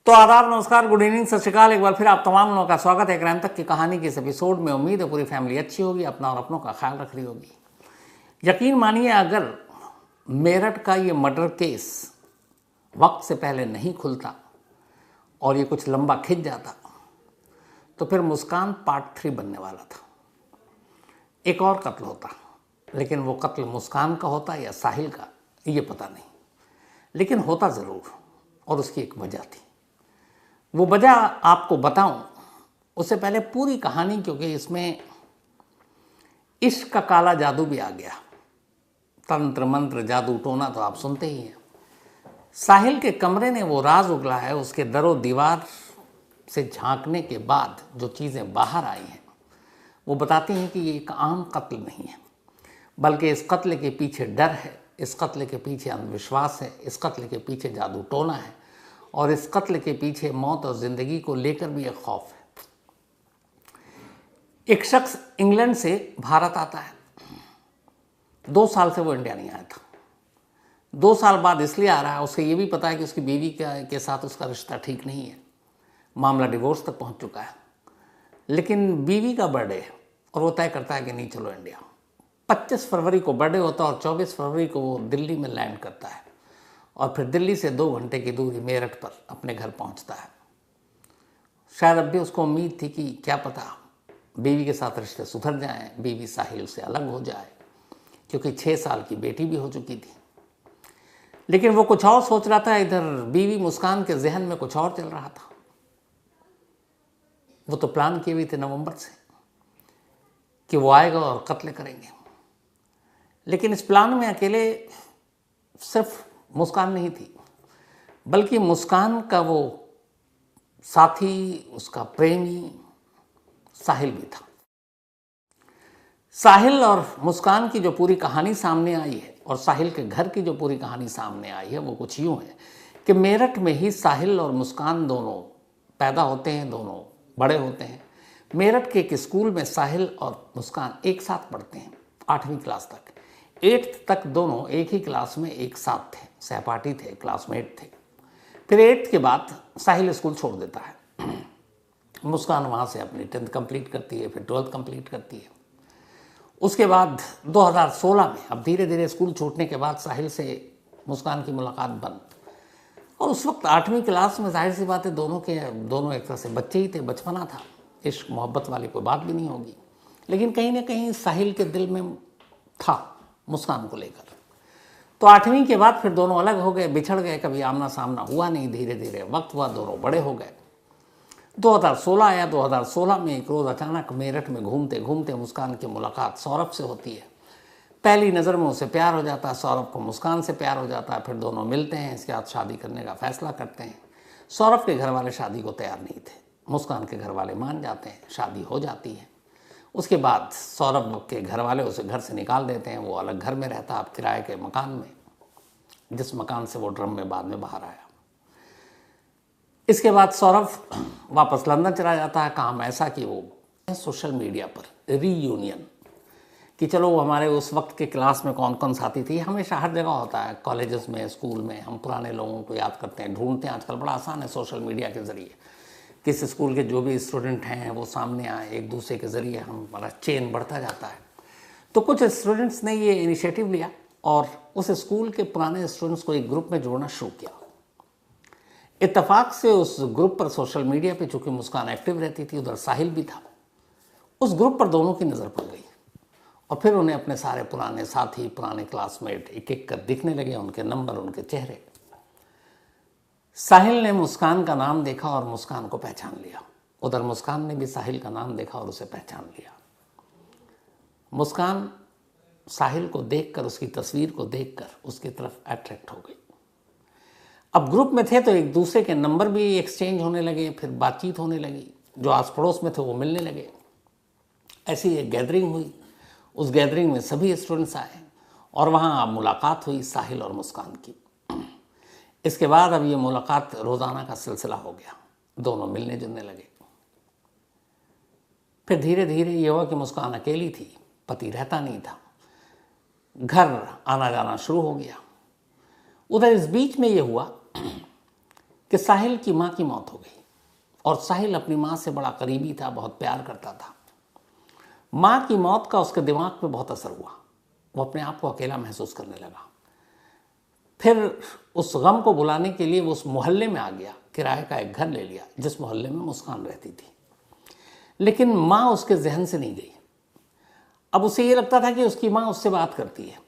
तो आदाब, नमस्कार, गुड इवनिंग, सत श्री अकाल। एक बार फिर आप तमाम लोगों का स्वागत है क्राइम तक की कहानी के इस एपिसोड में। उम्मीद है पूरी फैमिली अच्छी होगी, अपना और अपनों का ख्याल रख रही होगी। यकीन मानिए, अगर मेरठ का ये मर्डर केस वक्त से पहले नहीं खुलता और ये कुछ लंबा खिंच जाता तो फिर मुस्कान पार्ट 3 बनने वाला था। एक और कत्ल होता, लेकिन वो कत्ल मुस्कान का होता या साहिल का, ये पता नहीं, लेकिन होता ज़रूर। और उसकी एक वजह थी। वो वजह आपको बताऊं उससे पहले पूरी कहानी, क्योंकि इसमें इश्क का काला जादू भी आ गया। तंत्र मंत्र जादू टोना तो आप सुनते ही हैं। साहिल के कमरे ने वो राज उगला है। उसके दरो दीवार से झांकने के बाद जो चीज़ें बाहर आई हैं वो बताती हैं कि ये एक आम कत्ल नहीं है, बल्कि इस कत्ल के पीछे डर है, इस कत्ल के पीछे अंधविश्वास है, इस कत्ल के पीछे जादू टोना है, और इस कत्ल के पीछे मौत और ज़िंदगी को लेकर भी एक खौफ है। एक शख्स इंग्लैंड से भारत आता है। 2 साल से वो इंडिया नहीं आया था। 2 साल बाद इसलिए आ रहा है, उसे ये भी पता है कि उसकी बीवी के साथ उसका रिश्ता ठीक नहीं है, मामला डिवोर्स तक पहुंच चुका है। लेकिन बीवी का बर्थडे है और वो तय करता है कि नहीं, चलो इंडिया। 25 फरवरी को बर्थडे होता है और 24 फरवरी को वो दिल्ली में लैंड करता है और फिर दिल्ली से 2 घंटे की दूरी मेरठ पर अपने घर पहुंचता है। शायद अब भी उसको उम्मीद थी कि क्या पता बीवी के साथ रिश्ते सुधर जाएं, बीवी साहिल से अलग हो जाए, क्योंकि 6 साल की बेटी भी हो चुकी थी। लेकिन वो कुछ और सोच रहा था। इधर बीवी मुस्कान के जहन में कुछ और चल रहा था। वो तो प्लान किए हुए थे नवंबर से कि वो आएगा और कत्ल करेंगे। लेकिन इस प्लान में अकेले सिर्फ मुस्कान नहीं थी, बल्कि मुस्कान का वो साथी, उसका प्रेमी साहिल भी था। साहिल और मुस्कान की जो पूरी कहानी सामने आई है और साहिल के घर की जो पूरी कहानी सामने आई है वो कुछ यूँ है कि मेरठ में ही साहिल और मुस्कान दोनों पैदा होते हैं, दोनों बड़े होते हैं। मेरठ के एक स्कूल में साहिल और मुस्कान एक साथ पढ़ते हैं 8वीं क्लास तक। 8th तक दोनों एक ही क्लास में एक साथ थे, सहपाठी थे, क्लासमेट थे। फिर 8th के बाद साहिल स्कूल छोड़ देता है। मुस्कान वहाँ से अपनी 10th कंप्लीट करती है, फिर 12th कंप्लीट करती है। उसके बाद 2016 में, अब धीरे धीरे स्कूल छूटने के बाद साहिल से मुस्कान की मुलाकात बंद। और उस वक्त 8वीं क्लास में जाहिर सी बात है दोनों एक तरह से बच्चे ही थे, बचपना था, इश्क मोहब्बत वाली कोई बात भी नहीं होगी। लेकिन कहीं ना कहीं साहिल के दिल में था मुस्कान को लेकर। तो 8वीं के बाद फिर दोनों अलग हो गए, बिछड़ गए, कभी आमना सामना हुआ नहीं। धीरे धीरे वक्त हुआ, दोनों बड़े हो गए। 2016 आया। 2016 में एक रोज़ अचानक मेरठ में घूमते घूमते मुस्कान की मुलाकात सौरभ से होती है। पहली नज़र में उसे प्यार हो जाता है, सौरभ को मुस्कान से प्यार हो जाता है। फिर दोनों मिलते हैं, इसके बाद शादी करने का फैसला करते हैं। सौरभ के घर वाले शादी को तैयार नहीं थे, मुस्कान के घर वाले मान जाते हैं, शादी हो जाती है। उसके बाद सौरभ के घर वाले उसे घर से निकाल देते हैं। वो अलग घर में रहता, अब किराए के मकान में, जिस मकान से वो ड्रम में बाद में बाहर आया। इसके बाद सौरभ वापस लंदन चला जाता है। काम ऐसा कि वो सोशल मीडिया पर रीयूनियन, कि चलो हमारे उस वक्त के क्लास में कौन कौन साथी थी। हमेशा हर जगह होता है, कॉलेजेस में, स्कूल में, हम पुराने लोगों को याद करते हैं, ढूंढते हैं। आजकल बड़ा आसान है सोशल मीडिया के ज़रिए। किस स्कूल के जो भी स्टूडेंट हैं वो सामने आए, एक दूसरे के ज़रिए हमारा चेन बढ़ता जाता है। तो कुछ स्टूडेंट्स ने ये इनिशिएटिव लिया और उस स्कूल के पुराने स्टूडेंट्स को एक ग्रुप में जोड़ना शुरू किया। इत्तेफाक से उस ग्रुप पर सोशल मीडिया पे चूँकि मुस्कान एक्टिव रहती थी, उधर साहिल भी था, उस ग्रुप पर दोनों की नज़र पड़ गई। और फिर उन्हें अपने सारे पुराने साथी, पुराने क्लासमेट एक एक कर दिखने लगे, उनके नंबर, उनके चेहरे। साहिल ने मुस्कान का नाम देखा और मुस्कान को पहचान लिया। उधर मुस्कान ने भी साहिल का नाम देखा और उसे पहचान लिया। मुस्कान साहिल को देखकर, उसकी तस्वीर को देखकर उसकी तरफ अट्रैक्ट हो गई। अब ग्रुप में थे तो एक दूसरे के नंबर भी एक्सचेंज होने लगे, फिर बातचीत होने लगी। जो आस पड़ोस में थे वो मिलने लगे। ऐसी एक गैदरिंग हुई। उस गैदरिंग में सभी स्टूडेंट्स आए और वहाँ मुलाकात हुई साहिल और मुस्कान की। इसके बाद अब ये मुलाकात रोज़ाना का सिलसिला हो गया, दोनों मिलने जुलने लगे। फिर धीरे धीरे ये हुआ कि मुस्कान अकेली थी, पति रहता नहीं था, घर आना जाना शुरू हो गया। उधर इस बीच में ये हुआ कि साहिल की माँ की मौत हो गई और साहिल अपनी माँ से बड़ा करीबी था, बहुत प्यार करता था। माँ की मौत का उसके दिमाग पे बहुत असर हुआ, वो अपने आप को अकेला महसूस करने लगा। फिर उस गम को बुलाने के लिए वो उस मोहल्ले में आ गया, किराए का एक घर ले लिया जिस मोहल्ले में मुस्कान रहती थी। लेकिन माँ उसके जहन से नहीं गई। अब उसे ये लगता था कि उसकी माँ उससे बात करती है।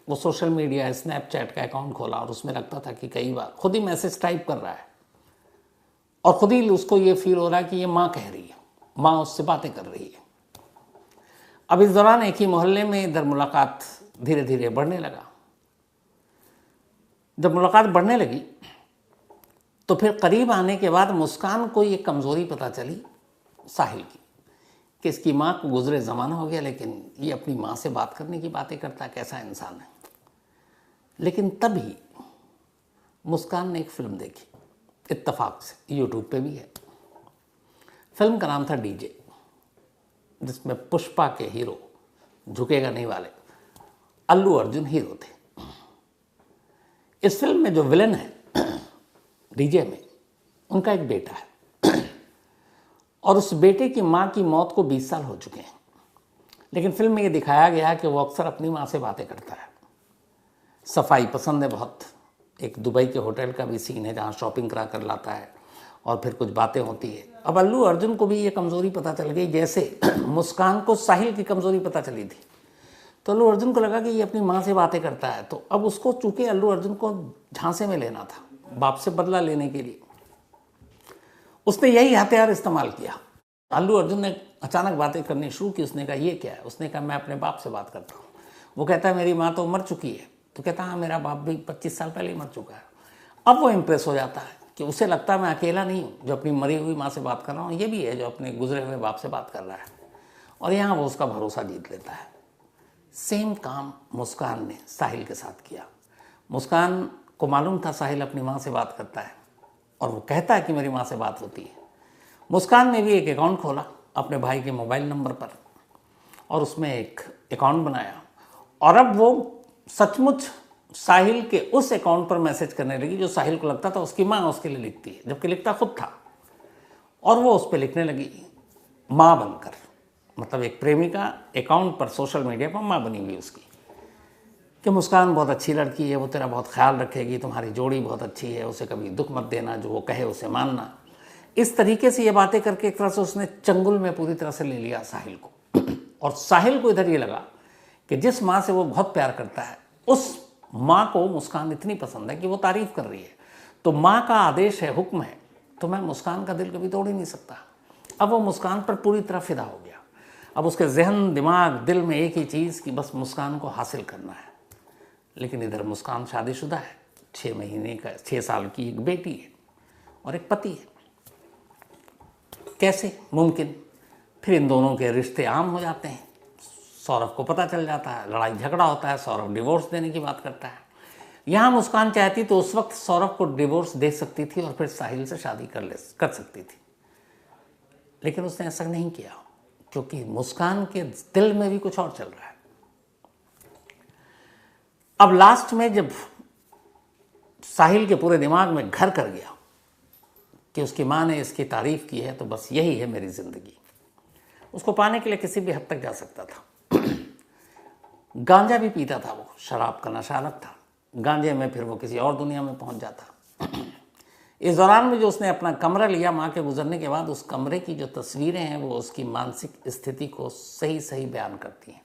वो सोशल मीडिया, स्नैपचैट का अकाउंट खोला और उसमें लगता था कि कई बार खुद ही मैसेज टाइप कर रहा है और खुद ही उसको ये फील हो रहा है कि ये माँ कह रही है, माँ उससे बातें कर रही है। अब इस दौरान एक ही मोहल्ले में इधर मुलाकात धीरे धीरे बढ़ने लगा। जब मुलाकात बढ़ने लगी तो फिर करीब आने के बाद मुस्कान को ये कमज़ोरी पता चली साहिल की, कि इसकी माँ को गुजरे ज़माना हो गया लेकिन ये अपनी माँ से बात करने की बातें करता है, कैसा इंसान है। लेकिन तभी मुस्कान ने एक फ़िल्म देखी, इत्तेफाक से, यूट्यूब पे भी है। फिल्म का नाम था डीजे, जिसमें पुष्पा के हीरो, झुकेगा नहीं वाले, अल्लू अर्जुन हीरो थे। इस फिल्म में जो विलन है डीजे में, उनका एक बेटा है और उस बेटे की माँ की मौत को 20 साल हो चुके हैं। लेकिन फिल्म में ये दिखाया गया कि वो अक्सर अपनी माँ से बातें करता है। सफाई पसंद है बहुत। एक दुबई के होटल का भी सीन है जहाँ शॉपिंग करा कर लाता है और फिर कुछ बातें होती है। अब अल्लू अर्जुन को भी ये कमज़ोरी पता चल गई, जैसे मुस्कान को साहिल की कमज़ोरी पता चली थी। तो अल्लू अर्जुन को लगा कि ये अपनी माँ से बातें करता है, तो अब उसको, चूंकि अल्लू अर्जुन को झांसे में लेना था, बाप से बदला लेने के लिए, उसने यही हथियार इस्तेमाल किया। अल्लू अर्जुन ने अचानक बातें करनी शुरू की। उसने कहा ये क्या है? उसने कहा मैं अपने बाप से बात करता हूँ। वो कहता है मेरी माँ तो मर चुकी है। तो कहता हाँ मेरा बाप भी 25 साल पहले ही मर चुका है। अब वो इम्प्रेस हो जाता है कि उसे लगता है मैं अकेला नहीं हूँ जो अपनी मरी हुई माँ से बात कर रहा हूँ, ये भी है जो अपने गुजरे हुए बाप से बात कर रहा है। और यहाँ वो उसका भरोसा जीत लेता है। सेम काम मुस्कान ने साहिल के साथ किया। मुस्कान को मालूम था साहिल अपनी माँ से बात करता है और वो कहता है कि मेरी माँ से बात होती है। मुस्कान ने भी एक अकाउंट खोला अपने भाई के मोबाइल नंबर पर और उसमें एक अकाउंट बनाया और अब वो सचमुच साहिल के उस अकाउंट पर मैसेज करने लगी जो साहिल को लगता था उसकी माँ उसके लिए लिखती है, जबकि लिखता खुद था। और वो उस पर लिखने लगी माँ बनकर, मतलब एक प्रेमिका अकाउंट पर सोशल मीडिया पर माँ बनी हुई उसकी, कि मुस्कान बहुत अच्छी लड़की है, वो तेरा बहुत ख्याल रखेगी, तुम्हारी जोड़ी बहुत अच्छी है, उसे कभी दुख मत देना, जो वो कहे उसे मानना। इस तरीके से ये बातें करके एक तरह से उसने चंगुल में पूरी तरह से ले लिया साहिल को। और साहिल को इधर ये लगा कि जिस माँ से वो बहुत प्यार करता है उस माँ को मुस्कान इतनी पसंद है कि वो तारीफ़ कर रही है, तो माँ का आदेश है, हुक्म है, तो मैं मुस्कान का दिल कभी तोड़ ही नहीं सकता। अब वो मुस्कान पर पूरी तरह फिदा हो गया। अब उसके जहन, दिमाग, दिल में एक ही चीज़ कि बस मुस्कान को हासिल करना है। लेकिन इधर मुस्कान शादीशुदा है, 6 साल की एक बेटी है और एक पति है। कैसे मुमकिन? फिर इन दोनों के रिश्ते आम हो जाते हैं। सौरभ को पता चल जाता है, लड़ाई झगड़ा होता है, सौरभ डिवोर्स देने की बात करता है। यहाँ मुस्कान चाहती तो उस वक्त सौरभ को डिवोर्स दे सकती थी और फिर साहिल से शादी कर सकती थी, लेकिन उसने ऐसा नहीं किया क्योंकि मुस्कान के दिल में भी कुछ और चल रहा है। अब लास्ट में जब साहिल के पूरे दिमाग में घर कर गया कि उसकी माँ ने इसकी तारीफ की है तो बस यही है मेरी ज़िंदगी, उसको पाने के लिए किसी भी हद तक जा सकता था। गांजा भी पीता था वो, शराब का नशा अलग था, गांजे में फिर वो किसी और दुनिया में पहुंच जाता। इस दौरान में जो उसने अपना कमरा लिया माँ के गुजरने के बाद, उस कमरे की जो तस्वीरें हैं वो उसकी मानसिक स्थिति को सही सही बयान करती हैं।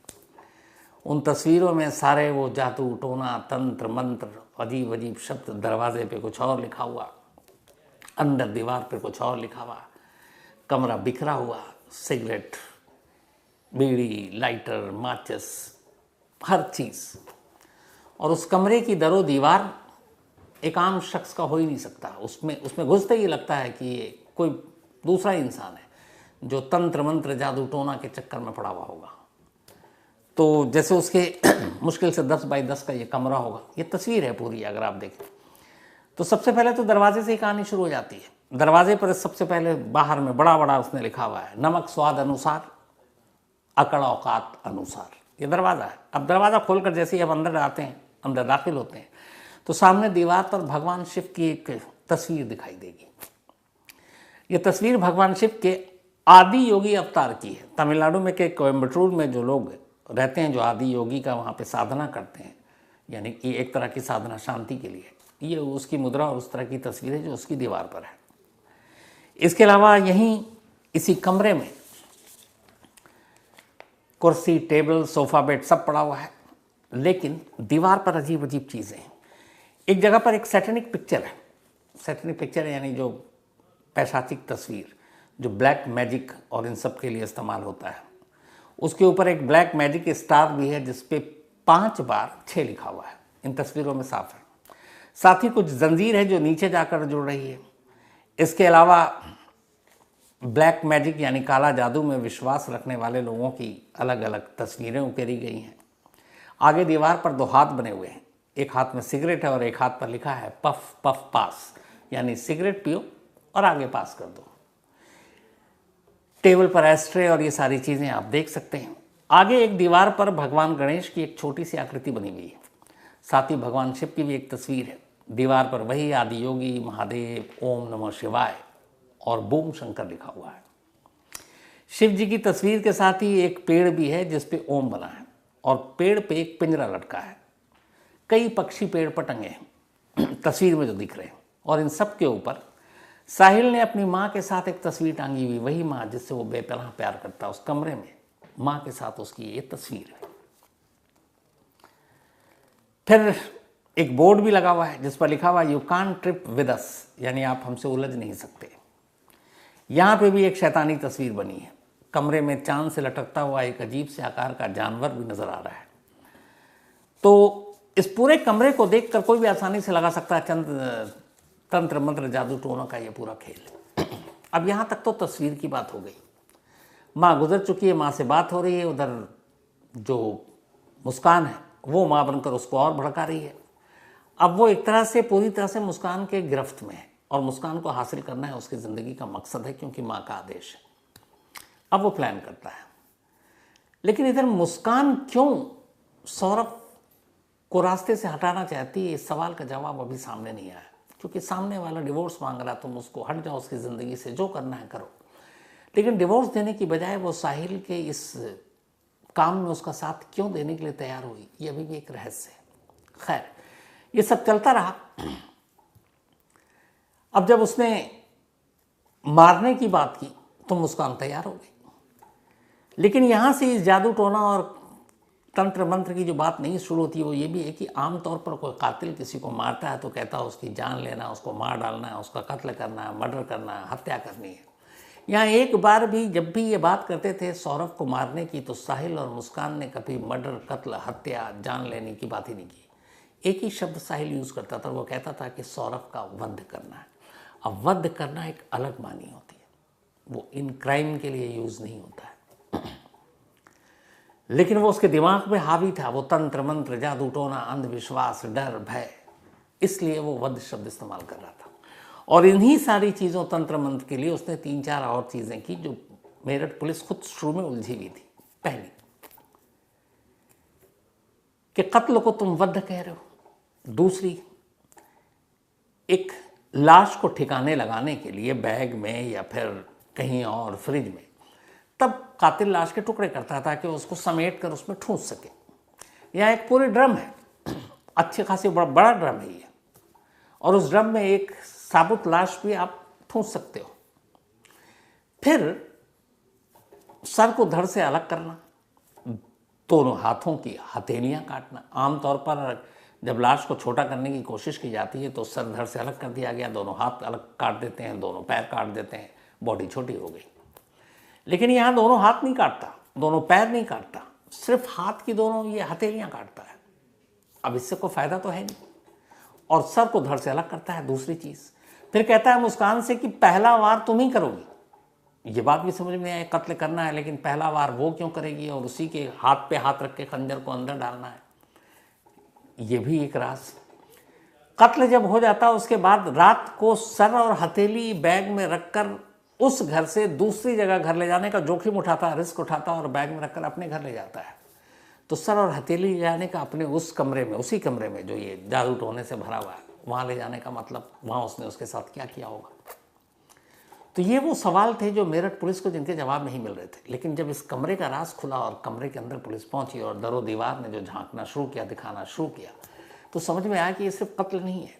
उन तस्वीरों में सारे वो जादू, टोना, तंत्र, मंत्र, अजीब अजीब शब्द, दरवाजे पे कुछ और लिखा हुआ, अंदर दीवार पे कुछ और लिखा हुआ, कमरा बिखरा हुआ, सिगरेट, बीड़ी, लाइटर, माचिस, हर चीज़। और उस कमरे की दरो दीवार एक आम शख्स का हो ही नहीं सकता। उसमें घुसते ही लगता है कि ये कोई दूसरा इंसान है जो तंत्र मंत्र, जादू टोना के चक्कर में पड़ा हुआ होगा। तो जैसे उसके मुश्किल से 10 बाई 10 का ये कमरा होगा, ये तस्वीर है पूरी अगर आप देखें तो। सबसे पहले तो दरवाजे से ही कहानी शुरू हो जाती है। दरवाजे पर सबसे पहले बाहर में बड़ा बड़ा उसने लिखा हुआ है, नमक स्वाद अनुसार, अकड़ औकात अनुसार। ये दरवाज़ा है। अब दरवाज़ा खोलकर जैसे ही हम अंदर आते हैं, अंदर दाखिल होते हैं, तो सामने दीवार पर भगवान शिव की एक तस्वीर दिखाई देगी। ये तस्वीर भगवान शिव के आदि योगी अवतार की है। तमिलनाडु में के कोयम्बटूर में जो लोग रहते हैं, जो आदि योगी का वहाँ पे साधना करते हैं, यानी कि एक तरह की साधना शांति के लिए, ये उसकी मुद्रा और उस तरह की तस्वीर है जो उसकी दीवार पर है। इसके अलावा यहीं इसी कमरे में कुर्सी, टेबल, सोफा, बेड सब पड़ा हुआ है, लेकिन दीवार पर अजीब अजीब चीज़ें हैं। एक जगह पर एक सैटेनिक पिक्चर है। सैटेनिक पिक्चर यानी जो पैशाचिक तस्वीर, जो ब्लैक मैजिक और इन सब के लिए इस्तेमाल होता है। उसके ऊपर एक ब्लैक मैजिक स्टार भी है जिस पे 5 बार 6 लिखा हुआ है। इन तस्वीरों में साफ है। साथ ही कुछ जंजीर है जो नीचे जाकर जुड़ रही है। इसके अलावा ब्लैक मैजिक यानी काला जादू में विश्वास रखने वाले लोगों की अलग अलग तस्वीरें उकेरी गई हैं। आगे दीवार पर 2 हाथ बने हुए हैं। एक हाथ में सिगरेट है और एक हाथ पर लिखा है पफ पफ पास, यानी सिगरेट पियो और आगे पास कर दो। टेबल पर एस्ट्रे और ये सारी चीज़ें आप देख सकते हैं। आगे एक दीवार पर भगवान गणेश की एक छोटी सी आकृति बनी हुई है। साथ ही भगवान शिव की भी एक तस्वीर है। दीवार पर वही आदि योगी, महादेव, ओम नमः शिवाय और बूम शंकर लिखा हुआ है। शिव जी की तस्वीर के साथ ही एक पेड़ भी है जिस पे ओम बना है और पेड़ पे एक पिंजरा लटका है। कई पक्षी पेड़ पर टंगे हैं तस्वीर में जो दिख रहे हैं, और इन सब के ऊपर साहिल ने अपनी माँ के साथ एक तस्वीर टांगी हुई, वही माँ जिससे वो बेपनाह प्यार करता है। उस कमरे में माँ के साथ उसकी ये तस्वीर है। फिर एक बोर्ड भी लगा हुआ है जिस पर लिखा हुआ you can't trip with us, यानी आप हमसे उलझ नहीं सकते। यहाँ पे भी एक शैतानी तस्वीर बनी है। कमरे में चांद से लटकता हुआ एक अजीब से आकार का जानवर भी नजर आ रहा है। तो इस पूरे कमरे को देखकर कोई भी आसानी से लगा सकता है तंत्र मंत्र जादू टोना का ये पूरा खेल। अब यहाँ तक तो तस्वीर की बात हो गई। माँ गुजर चुकी है, माँ से बात हो रही है। उधर जो मुस्कान है वो माँ बनकर उसको और भड़का रही है। अब वो एक तरह से पूरी तरह से मुस्कान के गिरफ्त में है और मुस्कान को हासिल करना है उसकी ज़िंदगी का मकसद है, क्योंकि माँ का आदेश है। अब वो प्लान करता है, लेकिन इधर मुस्कान क्यों सौरभ को रास्ते से हटाना चाहती है, इस सवाल का जवाब अभी सामने नहीं आया। क्योंकि सामने वाला डिवोर्स मांग रहा, तुम उसको हट जाओ उसकी ज़िंदगी से, जो करना है करो। लेकिन डिवोर्स देने की बजाय वो साहिल के इस काम में उसका साथ क्यों देने के लिए तैयार हुई, ये अभी भी एक रहस्य है। खैर, ये सब चलता रहा। अब जब उसने मारने की बात की तो मुस्कान तैयार हो गई, लेकिन यहाँ से इस जादू टोना और तंत्र मंत्र की जो बात नहीं शुरू होती है वो ये भी है कि आमतौर पर कोई कातिल किसी को मारता है तो कहता है उसकी जान लेना, उसको मार डालना है, उसका कत्ल करना है, मर्डर करना है, हत्या करनी है। यहाँ एक बार भी जब भी ये बात करते थे सौरभ को मारने की, तो साहिल और मुस्कान ने कभी मर्डर, कत्ल, हत्या, जान लेने की बात ही नहीं की। एक ही शब्द साहिल यूज़ करता था, वो कहता था कि सौरभ का वध करना है। अब वध करना एक अलग मानी होती है, वो इन क्राइम के लिए यूज़ नहीं होता है। लेकिन वो उसके दिमाग में हावी था, वो तंत्र मंत्र, जादू टोना, अंधविश्वास, डर, भय, इसलिए वो वध शब्द इस्तेमाल कर रहा था। और इन्हीं सारी चीज़ों, तंत्र मंत्र के लिए उसने 3-4 और चीज़ें की जो मेरठ पुलिस खुद शुरू में उलझी हुई थी। पहली कि कत्ल को तुम वध कह रहे हो। दूसरी, एक लाश को ठिकाने लगाने के लिए बैग में या फिर कहीं और फ्रिज में, तब कातिल लाश के टुकड़े करता था कि उसको समेट कर उसमें ठूंस सके। यहाँ एक पूरी ड्रम है, अच्छे खासी बड़ा ड्रम है ये, और उस ड्रम में एक साबुत लाश भी आप ठूंस सकते हो। फिर सर को धड़ से अलग करना, दोनों हाथों की हथेलियाँ काटना। आमतौर पर जब लाश को छोटा करने की कोशिश की जाती है तो सर धड़ से अलग कर दिया गया, दोनों हाथ अलग काट देते हैं, दोनों पैर काट देते हैं, बॉडी छोटी हो गई। लेकिन यहाँ दोनों हाथ नहीं काटता, दोनों पैर नहीं काटता, सिर्फ हाथ की दोनों ये हथेलियाँ काटता है। अब इससे कोई फायदा तो है नहीं, और सर को धड़ से अलग करता है। दूसरी चीज़, फिर कहता है मुस्कान से कि पहला वार तुम ही करोगी। ये बात भी समझ में आए, कत्ल करना है लेकिन पहला वार वो क्यों करेगी, और उसी के हाथ पे हाथ रख के खंजर को अंदर डालना है, ये भी एक राज। कत्ल जब हो जाता उसके बाद रात को सर और हथेली बैग में रखकर उस घर से दूसरी जगह घर ले जाने का जोखिम उठाता है, रिस्क उठाता है और बैग में रखकर अपने घर ले जाता है। तो सर और हथेली ले जाने का अपने उस कमरे में, उसी कमरे में जो ये जादू टोने से भरा हुआ है, वहाँ ले जाने का मतलब वहाँ उसने उसके साथ क्या किया होगा। तो ये वो सवाल थे जो मेरठ पुलिस को जिनके जवाब नहीं मिल रहे थे। लेकिन जब इस कमरे का राज खुला और कमरे के अंदर पुलिस पहुंची और दरो दीवार ने जो झांकना शुरू किया, दिखाना शुरू किया, तो समझ में आया कि ये सिर्फ कत्ल नहीं है,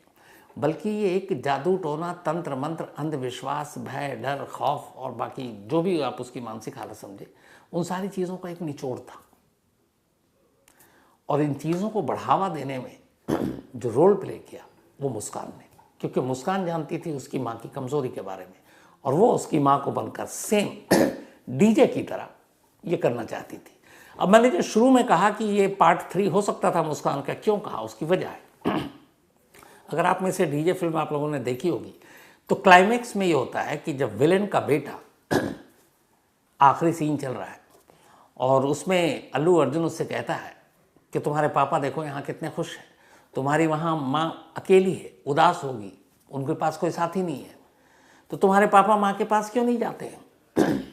बल्कि ये एक जादू टोना, तंत्र मंत्र, अंधविश्वास, भय, डर, खौफ और बाकी जो भी आप उसकी मानसिक हालत समझे, उन सारी चीज़ों का एक निचोड़ था। और इन चीज़ों को बढ़ावा देने में जो रोल प्ले किया वो मुस्कान ने, क्योंकि मुस्कान जानती थी उसकी माँ की कमज़ोरी के बारे में, और वो उसकी माँ को बनकर सेम डीजे की तरह ये करना चाहती थी। अब मैंने जो शुरू में कहा कि ये पार्ट 3 हो सकता था मुस्कान का, क्यों कहा, उसकी वजह है। अगर आप में से डीजे फिल्म आप लोगों ने देखी होगी तो क्लाइमेक्स में ये होता है कि जब विलेन का बेटा आखिरी सीन चल रहा है और उसमें अल्लू अर्जुन उससे कहता है कि तुम्हारे पापा देखो यहाँ कितने खुश हैं, तुम्हारी वहाँ माँ अकेली है, उदास होगी, उनके पास कोई साथी नहीं है, तो तुम्हारे पापा माँ के पास क्यों नहीं जाते हैं।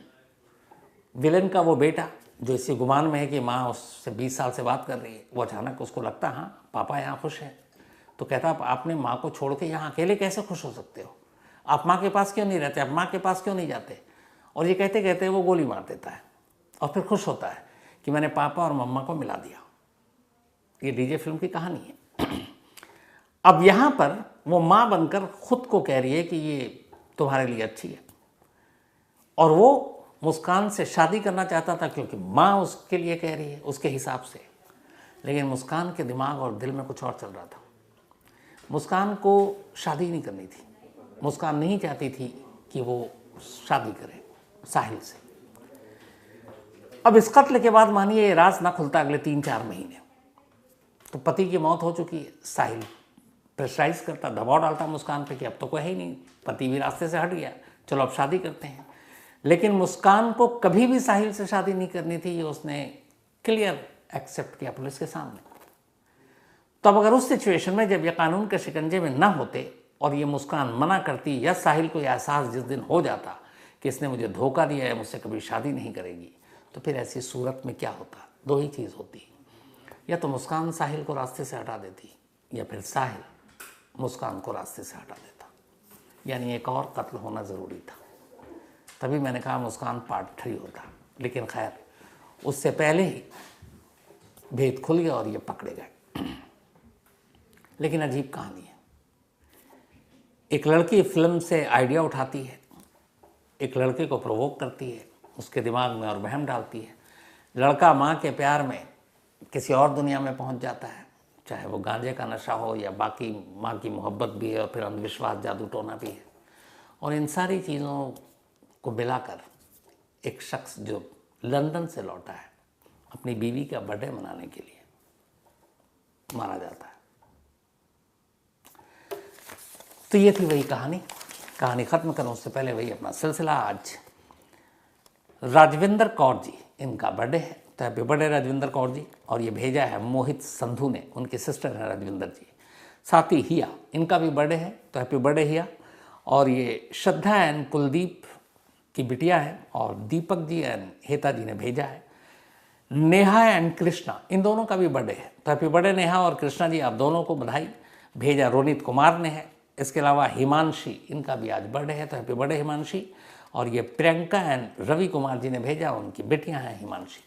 विलेन का वो बेटा जो इसी गुमान में है कि माँ उससे 20 साल से बात कर रही है, वो अचानक उसको लगता है हाँ पापा यहाँ खुश हैं, तो कहता आपने माँ को छोड़ के यहाँ अकेले कैसे खुश हो सकते हो, आप माँ के पास क्यों नहीं रहते, आप माँ के पास क्यों नहीं जाते। और ये कहते कहते वो गोली मार देता है और फिर खुश होता है कि मैंने पापा और मम्मा को मिला दिया। ये डीजे फिल्म की कहानी है। अब यहाँ पर वो माँ बनकर खुद को कह रही है कि ये तुम्हारे लिए अच्छी है, और वो मुस्कान से शादी करना चाहता था क्योंकि माँ उसके लिए कह रही है उसके हिसाब से। लेकिन मुस्कान के दिमाग और दिल में कुछ और चल रहा था। मुस्कान को शादी नहीं करनी थी, मुस्कान नहीं चाहती थी कि वो शादी करे साहिल से। अब इस कत्ल के बाद मानिए ये राज ना खुलता अगले 3-4 महीने, तो पति की मौत हो चुकी है। साहिल प्रेशराइज करता, दबाव डालता मुस्कान पे कि अब तो कोई है ही नहीं, पति भी रास्ते से हट गया, चलो अब शादी करते हैं। लेकिन मुस्कान को कभी भी साहिल से शादी नहीं करनी थी, ये उसने क्लियर एक्सेप्ट किया पुलिस के सामने। तो अब अगर उस सिचुएशन में जब ये कानून के शिकंजे में ना होते और ये मुस्कान मना करती, या साहिल को यह एहसास जिस दिन हो जाता कि इसने मुझे धोखा दिया है, मुझसे कभी शादी नहीं करेगी, तो फिर ऐसी सूरत में क्या होता, 2 ही चीज़ होती, या तो मुस्कान साहिल को रास्ते से हटा देती, या फिर साहिल मुस्कान को रास्ते से हटा देता। यानी एक और कत्ल होना ज़रूरी था। तभी मैंने कहा मुस्कान पार्ट 3 होता। लेकिन खैर उससे पहले ही भेद खुल गया और ये पकड़े गए। लेकिन अजीब कहानी है। एक लड़की फिल्म से आइडिया उठाती है, एक लड़के को प्रोवोक करती है, उसके दिमाग में और वहम डालती है। लड़का माँ के प्यार में किसी और दुनिया में पहुंच जाता है, चाहे वो गांजे का नशा हो या बाकी माँ की मोहब्बत भी है और फिर अंधविश्वास, जादू टोना भी है। और इन सारी चीज़ों को मिलाकर एक शख्स जो लंदन से लौटा है अपनी बीवी का बर्थडे मनाने के लिए मारा जाता है। तो ये थी वही कहानी ख़त्म करूँ उससे पहले वही अपना सिलसिला। आज राजविंदर कौर जी, इनका बर्थडे है, तो हैप्पी बर्थडे राजविंदर कौर जी। और ये भेजा है मोहित संधू ने, उनके सिस्टर हैं राजविंदर जी। साथ ही हिया, इनका भी बर्थडे है, तो हैप्पी बर्थडे हिया। और ये श्रद्धा एंड कुलदीप की बिटिया है, और दीपक जी एंड हेता जी ने भेजा है। नेहा एंड कृष्णा, इन दोनों का भी बर्थडे है, तो हैप्पी बर्थडे नेहा और कृष्णा जी, आप दोनों को बधाई। भेजा रोनित कुमार ने है। इसके अलावा हिमांशी, इनका भी आज बर्थडे है, तो हैप्पी बर्थडे हिमांशी। और ये प्रियंका एंड रवि कुमार जी ने भेजा, उनकी बेटियां हैं हिमांशी।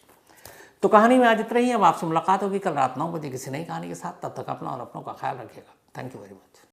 तो कहानी में आज इतना ही। अब आपसे मुलाकात होगी कल रात 9 बजे किसी नई कहानी के साथ। तब तक अपना और अपनों का ख्याल रखिएगा। Thank you very much.